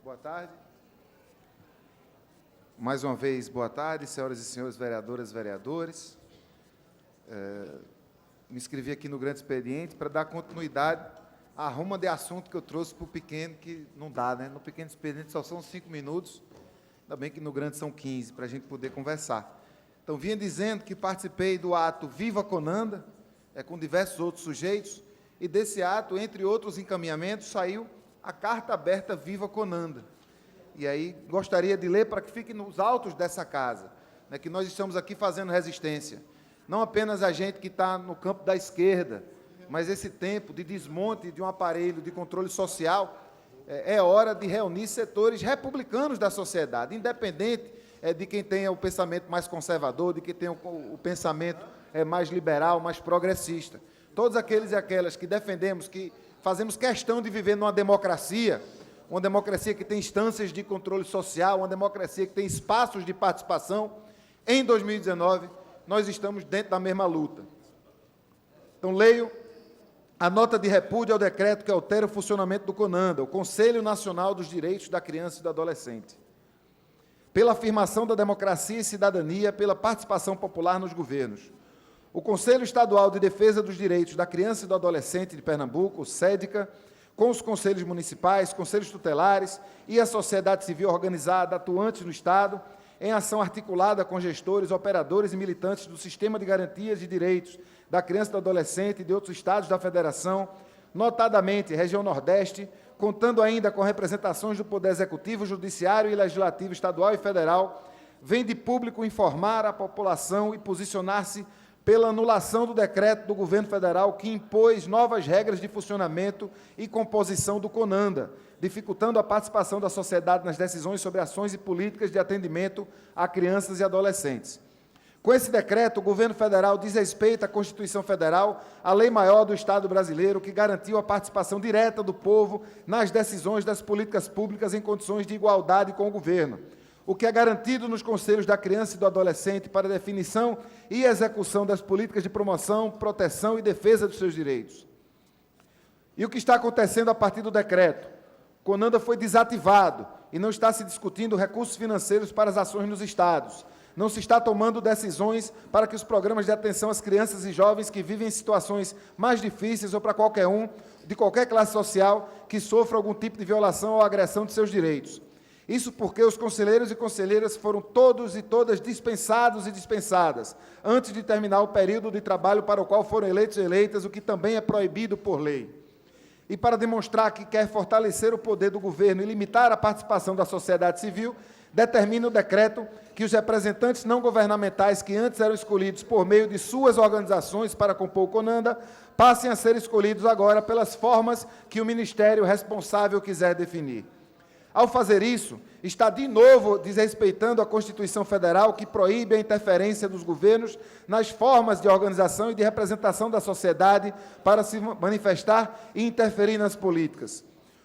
Boa tarde. Mais uma vez, boa tarde, senhoras e senhores vereadoras e vereadores. Me inscrevi aqui no grande expediente para dar continuidade à ruma de assunto que eu trouxe para o pequeno, que não dá, né? No pequeno expediente só são 5 minutos, ainda bem que no grande são 15, para a gente poder conversar. Então, vinha dizendo que participei do ato Viva Conanda, com diversos outros sujeitos, e desse ato, entre outros encaminhamentos, saiu a carta aberta Viva Conanda. E aí, gostaria de ler para que fique nos autos dessa casa, né, que nós estamos aqui fazendo resistência. Não apenas a gente que está no campo da esquerda, mas esse tempo de desmonte de um aparelho de controle social, é hora de reunir setores republicanos da sociedade, independente de quem tenha o pensamento mais conservador, de quem tenha o pensamento mais liberal, mais progressista. Todos aqueles e aquelas que defendemos, que fazemos questão de viver numa democracia, uma democracia que tem instâncias de controle social, uma democracia que tem espaços de participação, em 2019, nós estamos dentro da mesma luta. Então, leio a nota de repúdio ao decreto que altera o funcionamento do CONANDA, o Conselho Nacional dos Direitos da Criança e do Adolescente. Pela afirmação da democracia e cidadania, pela participação popular nos governos. O Conselho Estadual de Defesa dos Direitos da Criança e do Adolescente de Pernambuco, o SEDCA, com os conselhos municipais, conselhos tutelares e a sociedade civil organizada atuantes no Estado, em ação articulada com gestores, operadores e militantes do Sistema de Garantias de Direitos da Criança e do Adolescente e de outros estados da Federação, notadamente região Nordeste, contando ainda com representações do Poder Executivo, Judiciário e Legislativo estadual e federal, vem de público informar a população e posicionar-se pela anulação do decreto do governo federal que impôs novas regras de funcionamento e composição do CONANDA, dificultando a participação da sociedade nas decisões sobre ações e políticas de atendimento a crianças e adolescentes. Com esse decreto, o governo federal desrespeita a Constituição Federal, a lei maior do Estado brasileiro, que garantiu a participação direta do povo nas decisões das políticas públicas em condições de igualdade com o governo, o que é garantido nos conselhos da criança e do adolescente para definição e execução das políticas de promoção, proteção e defesa dos seus direitos. E o que está acontecendo a partir do decreto? O CONANDA foi desativado e não está se discutindo recursos financeiros para as ações nos estados. Não se está tomando decisões para que os programas de atenção às crianças e jovens que vivem em situações mais difíceis ou para qualquer um, de qualquer classe social, que sofra algum tipo de violação ou agressão de seus direitos. Isso porque os conselheiros e conselheiras foram todos e todas dispensados e dispensadas, antes de terminar o período de trabalho para o qual foram eleitos e eleitas, o que também é proibido por lei. E para demonstrar que quer fortalecer o poder do governo e limitar a participação da sociedade civil, determina o decreto que os representantes não governamentais que antes eram escolhidos por meio de suas organizações para compor o CONANDA, passem a ser escolhidos agora pelas formas que o Ministério responsável quiser definir. Ao fazer isso, está de novo desrespeitando a Constituição Federal, que proíbe a interferência dos governos nas formas de organização e de representação da sociedade para se manifestar e interferir nas políticas.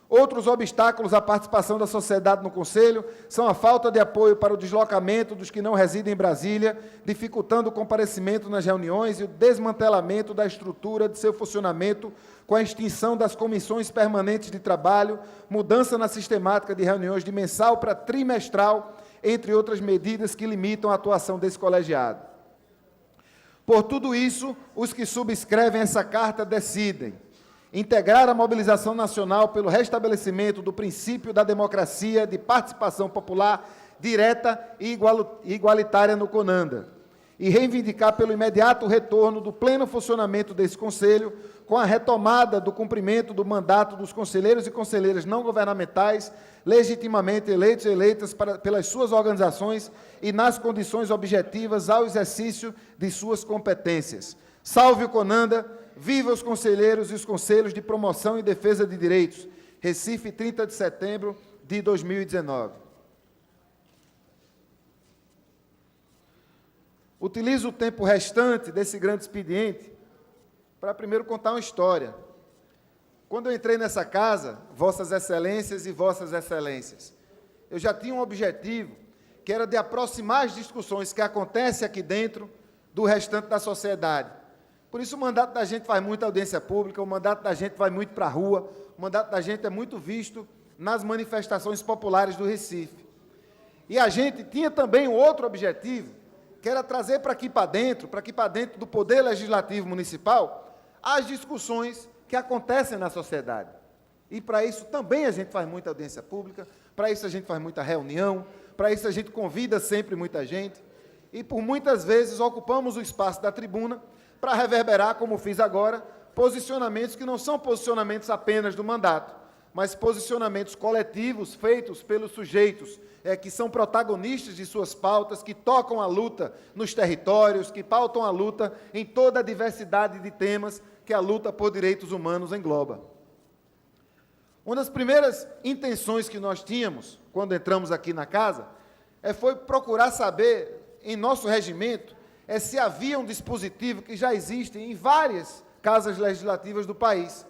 Outros obstáculos à participação da sociedade no Conselho são a falta de apoio para o deslocamento dos que não residem em Brasília, dificultando o comparecimento nas reuniões e o desmantelamento da estrutura de seu funcionamento com a extinção das comissões permanentes de trabalho, mudança na sistemática de reuniões de mensal para trimestral, entre outras medidas que limitam a atuação desse colegiado. Por tudo isso, os que subscrevem essa carta decidem integrar a mobilização nacional pelo restabelecimento do princípio da democracia de participação popular direta e igualitária no CONANDA, e reivindicar pelo imediato retorno do pleno funcionamento desse Conselho, com a retomada do cumprimento do mandato dos conselheiros e conselheiras não governamentais, legitimamente eleitos e eleitas pelas suas organizações e nas condições objetivas ao exercício de suas competências. Salve o CONANDA! Viva os conselheiros e os conselhos de promoção e defesa de direitos. Recife, 30 de setembro de 2019. Utilizo o tempo restante desse grande expediente para primeiro contar uma história. Quando eu entrei nessa casa, Vossas Excelências e Vossas Excelências, eu já tinha um objetivo, que era de aproximar as discussões que acontecem aqui dentro do restante da sociedade. Por isso o mandato da gente faz muita audiência pública, o mandato da gente vai muito para a rua, o mandato da gente é muito visto nas manifestações populares do Recife. E a gente tinha também um outro objetivo, que era trazer para aqui para dentro do Poder Legislativo Municipal, as discussões que acontecem na sociedade. E para isso também a gente faz muita audiência pública, para isso a gente faz muita reunião, para isso a gente convida sempre muita gente, e por muitas vezes ocupamos o espaço da tribuna para reverberar, como fiz agora, posicionamentos que não são posicionamentos apenas do mandato, mas posicionamentos coletivos feitos pelos sujeitos que são protagonistas de suas pautas, que tocam a luta nos territórios, que pautam a luta em toda a diversidade de temas que a luta por direitos humanos engloba. Uma das primeiras intenções que nós tínhamos, quando entramos aqui na casa, foi procurar saber, em nosso regimento, se havia um dispositivo que já existe em várias casas legislativas do país,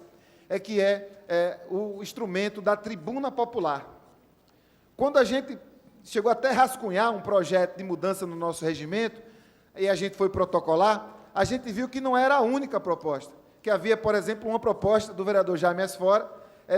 que é o instrumento da tribuna popular. Quando a gente chegou até a rascunhar um projeto de mudança no nosso regimento, e a gente foi protocolar, a gente viu que não era a única proposta, que havia, por exemplo, uma proposta do vereador Jaime Asfora,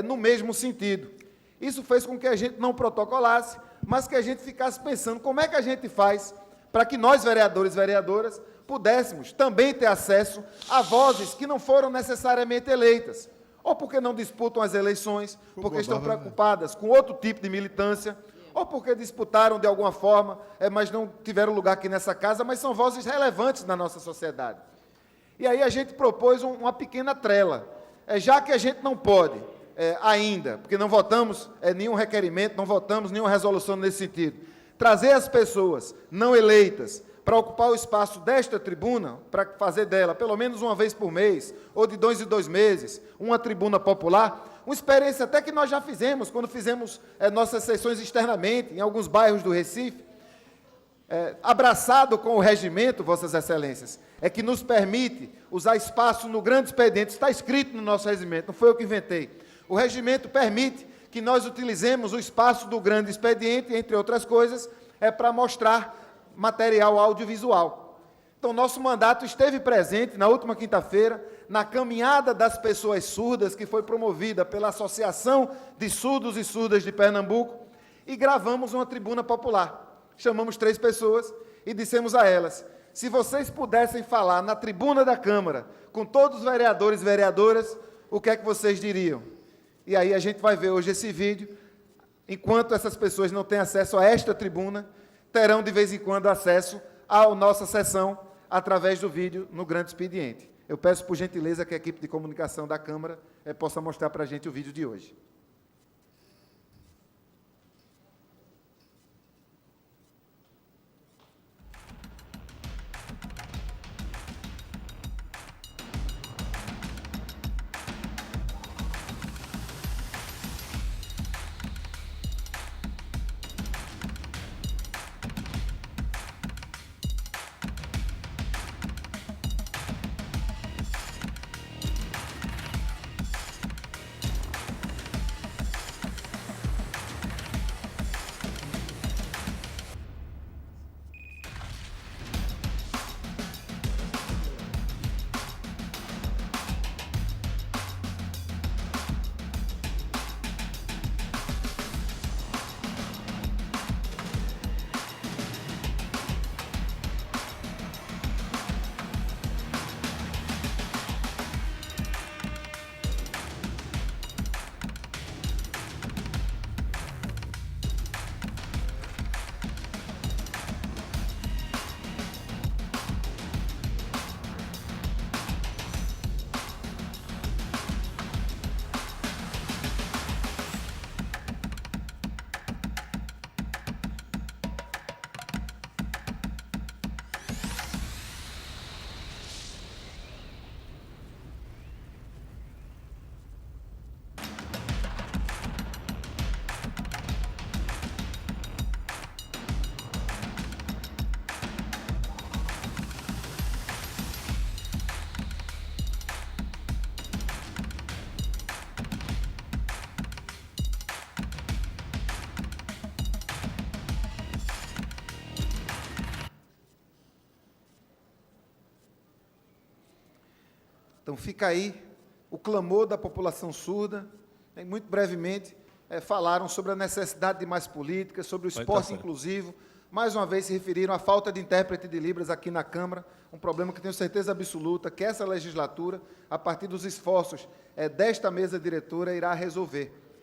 no mesmo sentido. Isso fez com que a gente não protocolasse, mas que a gente ficasse pensando como é que a gente faz para que nós, vereadores e vereadoras, pudéssemos também ter acesso a vozes que não foram necessariamente eleitas, ou porque não disputam as eleições, porque estão preocupadas com outro tipo de militância, ou porque disputaram de alguma forma, mas não tiveram lugar aqui nessa casa, mas são vozes relevantes na nossa sociedade. E aí a gente propôs uma pequena trela, já que a gente não pode ainda, porque não votamos nenhum requerimento, não votamos nenhuma resolução nesse sentido, trazer as pessoas não eleitas para ocupar o espaço desta tribuna, para fazer dela, pelo menos uma vez por mês, ou de 2 em 2 meses, uma tribuna popular, uma experiência até que nós já fizemos, quando fizemos nossas sessões externamente, em alguns bairros do Recife, abraçado com o regimento, Vossas Excelências, que nos permite usar espaço no grande expediente, está escrito no nosso regimento, não foi eu que inventei. O regimento permite que nós utilizemos o espaço do grande expediente, entre outras coisas, para mostrar material audiovisual. Então, nosso mandato esteve presente, na última quinta-feira, na caminhada das pessoas surdas, que foi promovida pela Associação de Surdos e Surdas de Pernambuco, e gravamos uma tribuna popular. Chamamos 3 pessoas e dissemos a elas, se vocês pudessem falar na tribuna da Câmara, com todos os vereadores e vereadoras, o que é que vocês diriam? E aí a gente vai ver hoje esse vídeo, enquanto essas pessoas não têm acesso a esta tribuna, terão de vez em quando acesso à nossa sessão através do vídeo no grande expediente. Eu peço por gentileza que a equipe de comunicação da Câmara possa mostrar para a gente o vídeo de hoje. Então, fica aí o clamor da população surda, muito brevemente, falaram sobre a necessidade de mais políticas, sobre o Vai esporte tá certo. inclusivo. Mais uma vez se referiram à falta de intérprete de Libras aqui na Câmara, um problema que tenho certeza absoluta que essa legislatura, a partir dos esforços desta mesa diretora, irá resolver.